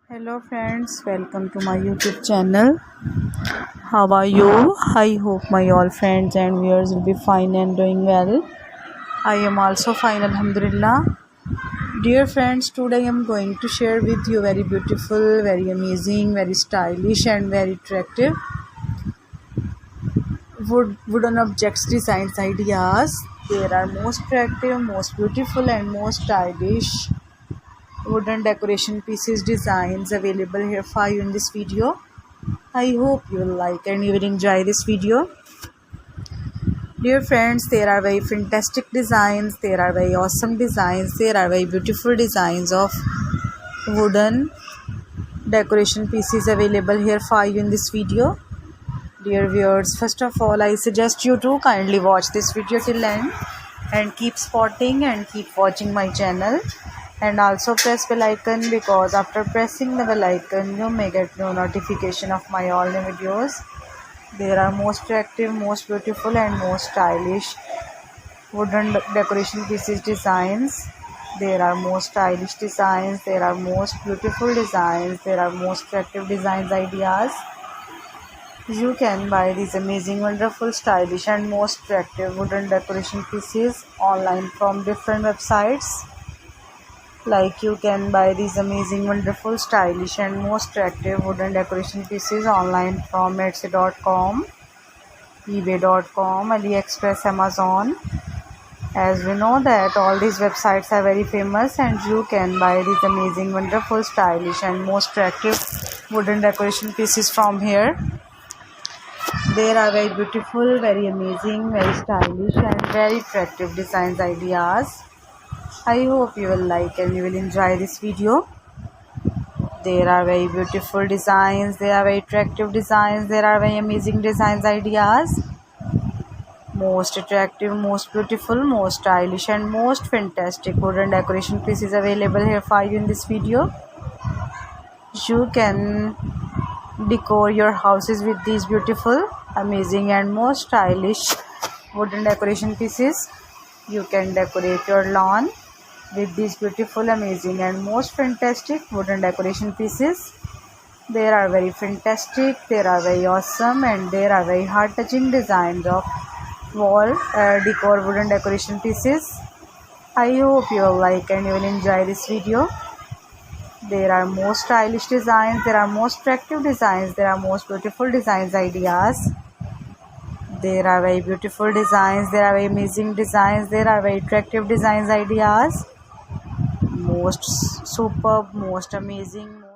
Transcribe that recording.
Hello friends, welcome to my YouTube channel. How are you? I hope my all friends and viewers will be fine and doing well. I am also fine, Alhamdulillah. Dear friends, today I am going to share with you very beautiful, very amazing, very stylish and very attractive wooden objects designs ideas. There are most attractive, most beautiful and most stylish wooden decoration pieces designs available here for you in this video. I hope you will like and you will enjoy this video. Dear friends, there are very fantastic designs, there are very awesome designs, there are very beautiful designs of wooden decoration pieces available here for you in this video. Dear viewers, first of all, I suggest you to kindly watch this video till end and keep spotting and keep watching my channel. And also press bell icon, because after pressing the bell icon you may get no notification of my all new videos. There are most attractive, most beautiful and most stylish wooden decoration pieces designs. There are most stylish designs, there are most beautiful designs, there are most attractive designs ideas. You can buy these amazing, wonderful, stylish and most attractive wooden decoration pieces online from different websites. Like you can buy these amazing, wonderful, stylish and most attractive wooden decoration pieces online from Etsy.com, eBay.com, AliExpress, Amazon. As we know that all these websites are very famous, and you can buy these amazing, wonderful, stylish and most attractive wooden decoration pieces from here. There are very beautiful, very amazing, very stylish and very attractive designs ideas. I hope you will like and you will enjoy this video. There are very beautiful designs, there are very attractive designs, there are very amazing designs ideas. Most attractive, most beautiful, most stylish and most fantastic wooden decoration pieces available here for you in this video. You can decor your houses with these beautiful, amazing and most stylish wooden decoration pieces. You can decorate your lawn with these beautiful, amazing and most fantastic wooden decoration pieces. There are very fantastic, there are very awesome and there are very heart-touching designs of wall decor wooden decoration pieces. I hope you will like and you will enjoy this video. There are most stylish designs, there are most attractive designs, there are most beautiful designs ideas. There are very beautiful designs, there are very amazing designs, there are very attractive designs ideas. Most superb, most amazing,